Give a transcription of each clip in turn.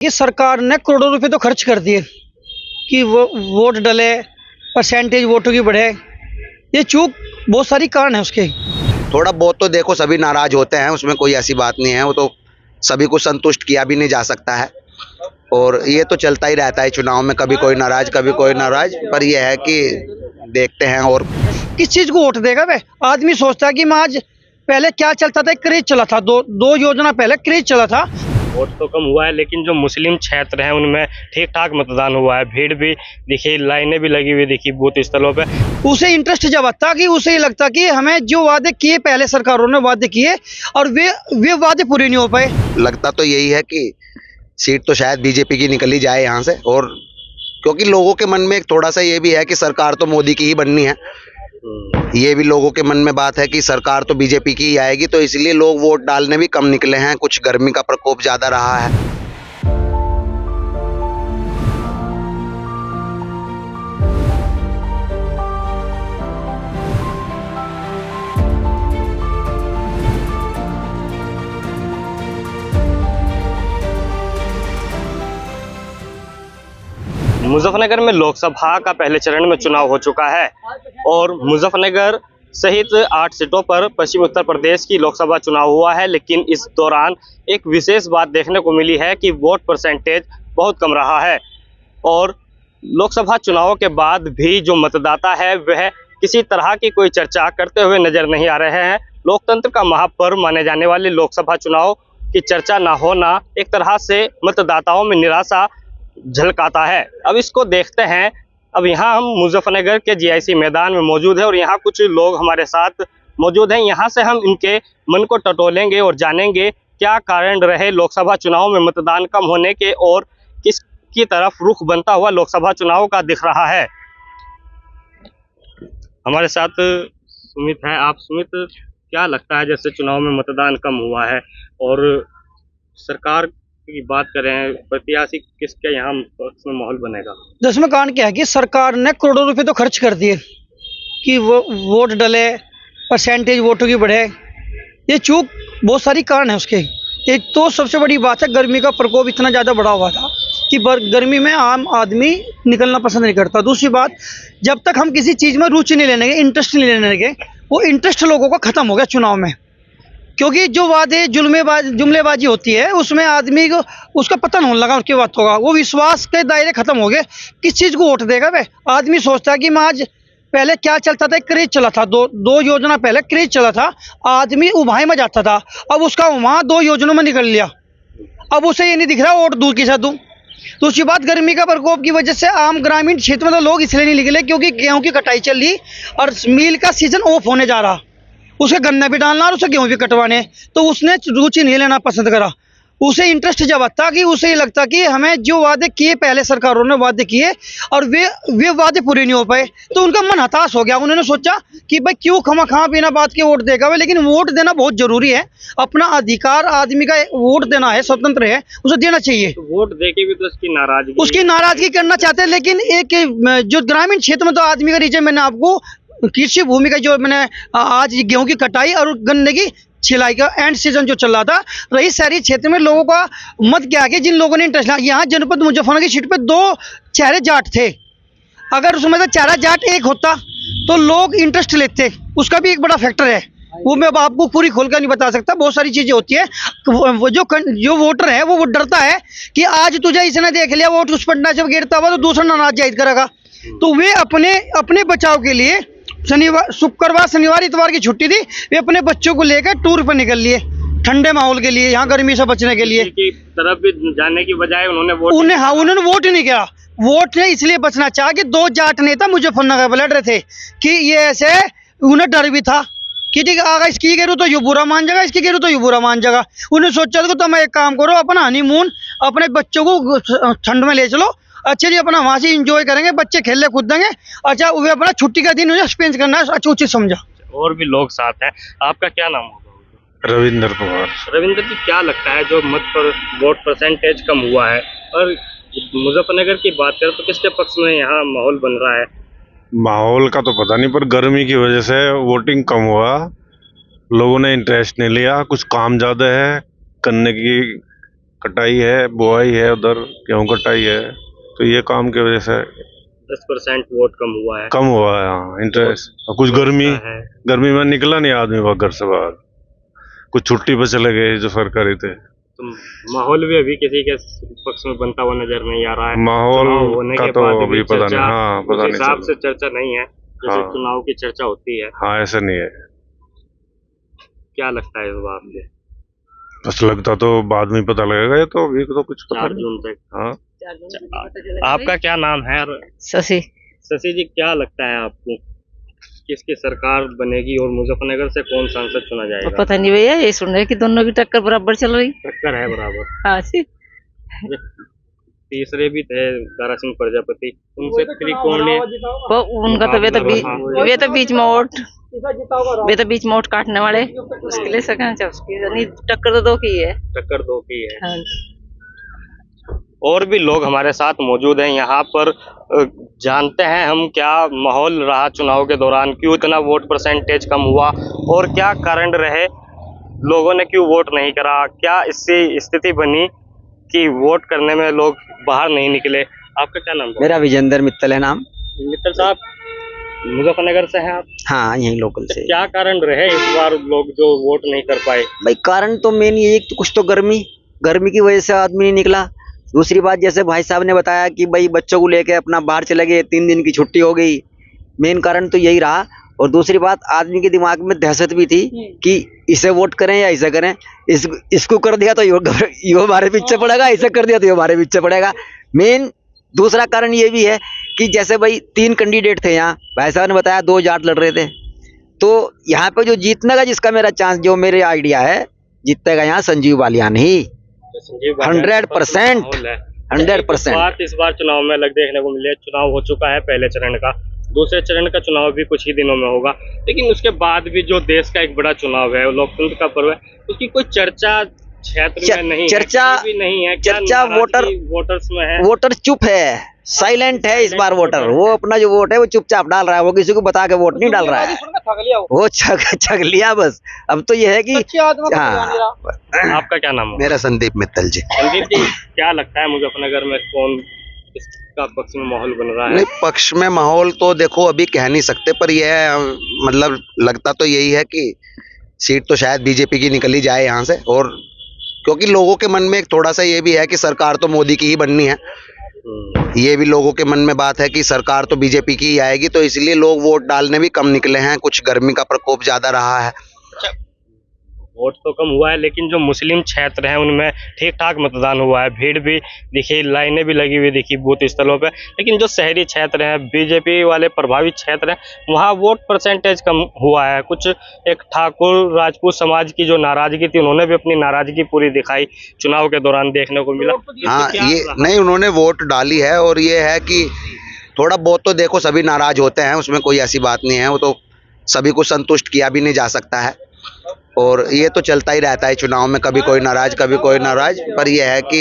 ये सरकार ने करोड़ों रुपए तो खर्च कर दिए कि वो वोट डले, परसेंटेज वोटों की बढ़े। ये चूक बहुत सारी कारण है उसके। थोड़ा बहुत तो देखो सभी नाराज होते हैं, उसमें कोई ऐसी बात नहीं है। वो तो सभी को संतुष्ट किया भी नहीं जा सकता है और ये तो चलता ही रहता है चुनाव में, कभी कोई नाराज कभी कोई नाराज। पर ये है कि देखते हैं। और किस चीज को वोट देगा वे? आदमी सोचता है कि मैं आज, पहले क्या चलता था, क्रेज चला था, दो योजना पहले क्रेज चला था। वोट तो कम हुआ है, लेकिन जो मुस्लिम क्षेत्र हैं उनमें ठीक ठाक मतदान हुआ है। भीड़ भी दिखी, लाइनें भी लगी हुई दिखी बूथ स्थलों पे। उसे इंटरेस्ट जब आता कि उसे ये लगता कि हमें जो वादे किए, पहले सरकारों ने वादे किए और वे वादे पूरे नहीं हो पाए। लगता तो यही है कि सीट तो शायद बीजेपी की निकली जाए यहाँ से। और क्योंकि लोगों के मन में एक थोड़ा सा ये भी है कि सरकार तो मोदी की ही बननी है। ये भी लोगों के मन में बात है कि सरकार तो बीजेपी की ही आएगी, तो इसलिए लोग वोट डालने भी कम निकले हैं। कुछ गर्मी का प्रकोप ज्यादा रहा है। मुजफ्फरनगर में लोकसभा का पहले चरण में चुनाव हो चुका है और मुजफ्फरनगर सहित 8 सीटों पर पश्चिमी उत्तर प्रदेश की लोकसभा चुनाव हुआ है। लेकिन इस दौरान एक विशेष बात देखने को मिली है कि वोट परसेंटेज बहुत कम रहा है और लोकसभा चुनावों के बाद भी जो मतदाता है वह किसी तरह की कोई चर्चा करते हुए नजर नहीं आ रहे हैं। लोकतंत्र का महापर्व माने जाने वाले लोकसभा चुनाव की चर्चा न होना एक तरह से मतदाताओं में निराशा झलकाता है। अब इसको देखते हैं। अब यहाँ हम मुजफ्फरनगर के जीआईसी मैदान में मौजूद है और यहाँ कुछ लोग हमारे साथ मौजूद हैं। यहाँ से हम इनके मन को टटोलेंगे और जानेंगे क्या कारण रहे लोकसभा चुनाव में मतदान कम होने के और किसकी तरफ रुख बनता हुआ लोकसभा चुनाव का दिख रहा है। हमारे साथ सुमित है। आप सुमित, क्या लगता है जैसे चुनाव में मतदान कम हुआ है और सरकार की बात करें, प्रत्याशी किसके यहाँ पक्ष में माहौल बनेगा? दसवें कारण क्या है कि सरकार ने करोड़ों रुपए तो खर्च कर दिए कि वो वोट डले, परसेंटेज वोटों की बढ़े। ये चूक बहुत सारी कारण है उसके। एक तो सबसे बड़ी बात है, गर्मी का प्रकोप इतना ज़्यादा बढ़ा हुआ था कि गर्मी में आम आदमी निकलना पसंद नहीं करता। दूसरी बात, जब तक हम किसी चीज़ में रुचि नहीं लेने के, इंटरेस्ट नहीं लेने लगे, वो इंटरेस्ट लोगों का खत्म हो गया चुनाव में। क्योंकि जो वादे जुमलेबाजी होती है उसमें आदमी को उसका पतन होने लगा, उसके बाद होगा वो विश्वास के दायरे खत्म हो गए। किस चीज़ को वोट देगा वे? आदमी सोचता है कि मैं आज, पहले क्या चलता था, क्रेज चला था, दो योजना पहले क्रेज चला था, आदमी उभाई में जाता था। अब उसका वहाँ 2 योजनाओं में निकल लिया। अब उसे ये नहीं दिख रहा वोट दूर की साथ दूँ। दूसरी बात, गर्मी का प्रकोप की वजह से आम ग्रामीण क्षेत्र में तो लोग इसलिए नहीं निकले क्योंकि गेहूं की कटाई चल रही और मिल का सीजन ऑफ होने जा रहा। उसे गन्ना भी डालना और उसे गेहूं भी कटवाने, तो उसने रुचि नहीं लेना पसंद करा। उसे इंटरेस्ट जब आता कि उसे ये लगता कि हमें जो वादे किए, पहले सरकारों ने वादे किए और वे वादे पूरे नहीं हो पाए, तो उनका मन हताश हो गया। उन्होंने सोचा कि भाई क्यों खाना बिना बात के वोट देगा वे। लेकिन वोट देना बहुत जरूरी है, अपना अधिकार आदमी का वोट देना है, स्वतंत्र है, उसे देना चाहिए। तो वोट देके भी तो उसकी नाराजगी करना चाहते हैं। लेकिन एक जो ग्रामीण क्षेत्र में तो आदमी का रीजन, मैंने आपको कृषि भूमि का जो मैंने आज गेहूं की कटाई और गन्ने की छिलाई का एंड सीजन जो चल रहा था, रही शहरी क्षेत्र में लोगों का मत क्या है, जिन लोगों ने इंटरेस्ट, यहाँ जनपद मुजफ्फरनगर की सीट पे 2 चेहरे जाट थे। अगर उसमें से चेहरा जाट एक होता तो लोग इंटरेस्ट लेते, उसका भी एक बड़ा फैक्टर है। वो मैं आपको पूरी खोलकर नहीं बता सकता, बहुत सारी चीजें होती है। वो जो वोटर है वो डरता है कि आज तुझे इसने देख लिया, वोट उस पटना से गिरता हुआ तो दूसरा नाराज जाहिर करेगा। तो वे अपने बचाव के लिए शुक्रवार शनिवार इतवार की छुट्टी थी, वे अपने बच्चों को लेकर टूर पर निकल लिए, ठंडे माहौल के लिए, यहाँ गर्मी से बचने के लिए। की तरफ भी जाने की बजाय उन्होंने वोट ही नहीं किया। वोट ने इसलिए बचना चाहा कि 2 जाट नेता मुजफ्फरनगर में लड़ रहे थे कि ये ऐसे, उन्हें डर भी था कि ठीक अगर इसकी करूँ तो ये बुरा मान जाएगा, इसकी करूँ तो ये बुरा मान जाएगा। उन्हें सोचा था तो मैं एक काम करो, अपना हनीमून अपने बच्चों को ठंड में ले चलो, अच्छा जी, अपना वहाँ से इंजॉय करेंगे, बच्चे खेलने कूदेंगे। अच्छा, वो अपना छुट्टी का दिन स्पेंड करना अच्छा उचित समझा। और भी लोग साथ हैं। आपका क्या नाम होगा? रविंद्र कुमार। रविंद्र जी, क्या लगता है जो वोट परसेंटेज कम हुआ है और मुजफ्फरनगर की बात करें तो किसके पक्ष में यहाँ माहौल बन रहा है? माहौल का तो पता नहीं, पर गर्मी की वजह से वोटिंग कम हुआ, लोगों ने इंटरेस्ट नहीं लिया। कुछ काम ज्यादा है करने की कटाई है, बुआई है, उधर गेहूं कटाई है, तो ये काम की वजह से 10% वोट कम हुआ है। कम हुआ है। हाँ, इंटरेस्ट कुछ गर्मी में निकला नहीं आदमी वह घर से बाहर, कुछ छुट्टी पे चले गए जो सरकारी थे। तो माहौल भी अभी किसी के पक्ष में बनता हुआ नजर नहीं आ रहा है। माहौल चुनाव होने का के तो बाद अभी भी पता नहीं। चर्चा हाँ, पता उस नहीं हिसाब चल से चर्चा नहीं है जैसे हाँ। चुनाव की चर्चा होती है। हाँ, ऐसा नहीं है। क्या लगता है इस बात में? बस लगता तो बाद में पता लगेगा, ये तो अभी तो कुछ पता 4 नहीं। जून तक। हाँ, आपका क्या नाम है? शशि। शशि जी, क्या लगता है आपको किसकी सरकार बनेगी और मुजफ्फरनगर से कौन सांसद चुना जाएगा? पता नहीं भैया, ये सुन रहे कि दोनों की टक्कर बराबर चल रही। टक्कर है बराबर। हाँ जी। तीसरे भी थे दारा सिंह प्रजापति, उनसे त्रिकोणीय। वो उनका तो वे तो बीच में वोट काटने वाले, उसके लिए सकना चाहिए। उसकी नहीं, टक्कर तो दो की है। टक्कर दो की है। हाँ। और भी लोग हमारे साथ मौजूद हैं यहाँ पर। जानते हैं हम क्या माहौल रहा चुनाव के दौरान, क्यों इतना वोट परसेंटेज कम हुआ और क्या कारण रहे, लोगों ने क्यों वोट नहीं करा, क्या इससे स्थिति बनी कि वोट करने में लोग बाहर नहीं निकले। आपका क्या नाम है? मेरा विजेंद्र मित्तल है नाम। मित्तल साहब, मुजफ्फरनगर से हैं आप? हाँ, यहीं लोकल से। क्या कारण रहे इस बार लोग जो वोट नहीं कर पाए? भाई कारण तो मेन ये एक तो कुछ तो गर्मी की वजह से आदमी नहीं निकला। दूसरी बात, जैसे भाई साहब ने बताया कि भाई बच्चों को लेके अपना बाहर चले गए, 3 दिन की छुट्टी हो गई। मेन कारण तो यही रहा। और दूसरी बात, आदमी के दिमाग में दहशत भी थी कि इसे वोट करें या इसे करें। इसको कर दिया तो यो हमारे पीछे पड़ेगा, इसे कर दिया तो यो हमारे पीछे पड़ेगा। मेन दूसरा कारण ये भी है कि जैसे भाई 3 कैंडिडेट थे यहाँ, भाई साहब ने बताया 2 जाट लड़ रहे थे, तो यहाँ पे जो जीतने का जिसका मेरा चांस, जो मेरे आइडिया है, जीतेगा यहाँ संजीव बालियान ही। 100%। 100%। बात इस बार चुनाव में अलग देखने को मिले। चुनाव हो चुका है पहले चरण का, दूसरे चरण का चुनाव भी कुछ ही दिनों में होगा, लेकिन उसके बाद भी जो देश का एक बड़ा चुनाव है, लोकतंत्र का पर्व है, उसकी कोई चर्चा क्षेत्र में नहीं चर्चा है, भी नहीं है। क्या चर्चा वोटर्स में है? वोटर चुप है, साइलेंट है इस बार वोटर। वो अपना जो वोट है वो चुपचाप डाल रहा है, वो किसी को बता के वोट नहीं डाल रहा है, वो छक लिया बस। अब तो ये है कि हाँ। आपका क्या नाम है? मेरा संदीप मित्तल जी। संदीप जी, क्या लगता है मुजफ्फरनगर में कौन किसका पक्ष में माहौल बन रहा है? नहीं, पक्ष में माहौल तो देखो अभी कह नहीं सकते, पर यह मतलब लगता तो यही है कि सीट तो शायद बीजेपी की निकली जाए यहाँ से। और क्योंकि लोगों के मन में एक थोड़ा सा ये भी है कि सरकार तो मोदी की ही बननी है, ये भी लोगों के मन में बात है कि सरकार तो बीजेपी की ही आएगी, तो इसलिए लोग वोट डालने भी कम निकले हैं। कुछ गर्मी का प्रकोप ज्यादा रहा है। वोट तो कम हुआ है, लेकिन जो मुस्लिम क्षेत्र हैं उनमें ठीक ठाक मतदान हुआ है। भीड़ भी दिखी, लाइनें भी लगी हुई दिखी बूथ स्थलों पे। लेकिन जो शहरी क्षेत्र हैं, बीजेपी वाले प्रभावित क्षेत्र हैं, वहाँ वोट परसेंटेज कम हुआ है। कुछ एक ठाकुर राजपूत समाज की जो नाराजगी थी, उन्होंने भी अपनी नाराजगी पूरी दिखाई चुनाव के दौरान, देखने को मिला। हाँ, ये नहीं, उन्होंने वोट डाली है। और ये है कि थोड़ा बहुत तो देखो सभी नाराज होते हैं, उसमें कोई ऐसी बात नहीं है। वो तो सभी को संतुष्ट किया भी नहीं जा सकता है, और ये तो चलता ही रहता है चुनाव में, कभी कोई नाराज कभी कोई नाराज। पर ये है कि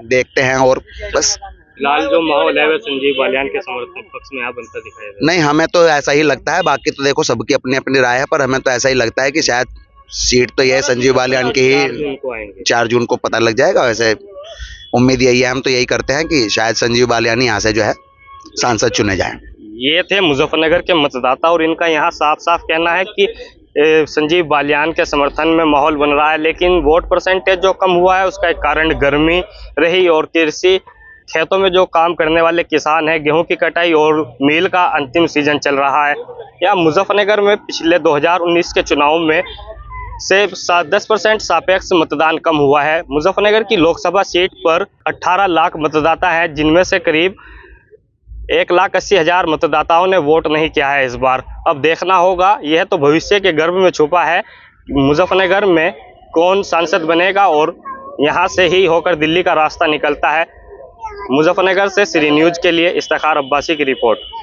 देखते हैं और बस। फिलहाल जो माहौल है वह संजीव बालियान के समर्थन पक्ष में यहाँ बनता दिखाई दे रहा है। नहीं, हमें तो ऐसा ही लगता है, बाकी तो देखो सबकी अपनी अपनी राय है, पर हमें तो ऐसा ही लगता है कि शायद सीट तो यह संजीव बालियान की ही 4 जून को पता लग जाएगा। वैसे उम्मीद यही है, हम तो यही करते हैं कि शायद संजीव बालियान यहाँ से जो है सांसद चुने जाए। ये थे मुजफ्फरनगर के मतदाता, और इनका यहाँ साफ साफ कहना है कि संजीव बालियान के समर्थन में माहौल बन रहा है। लेकिन वोट परसेंटेज जो कम हुआ है उसका एक कारण गर्मी रही, और कृषि खेतों में जो काम करने वाले किसान हैं, गेहूं की कटाई और मील का अंतिम सीजन चल रहा है। या मुजफ्फरनगर में पिछले 2019 के चुनाव में से 10% सापेक्ष मतदान कम हुआ है। मुजफ्फरनगर की लोकसभा सीट पर 18 लाख मतदाता हैं, जिनमें से करीब 1,80,000 मतदाताओं ने वोट नहीं किया है इस बार। अब देखना होगा, यह तो भविष्य के गर्भ में छुपा है, मुजफ्फरनगर में कौन सांसद बनेगा और यहाँ से ही होकर दिल्ली का रास्ता निकलता है। मुजफ्फरनगर से श्री न्यूज़ के लिए इफ्तिखार अब्बासी की रिपोर्ट।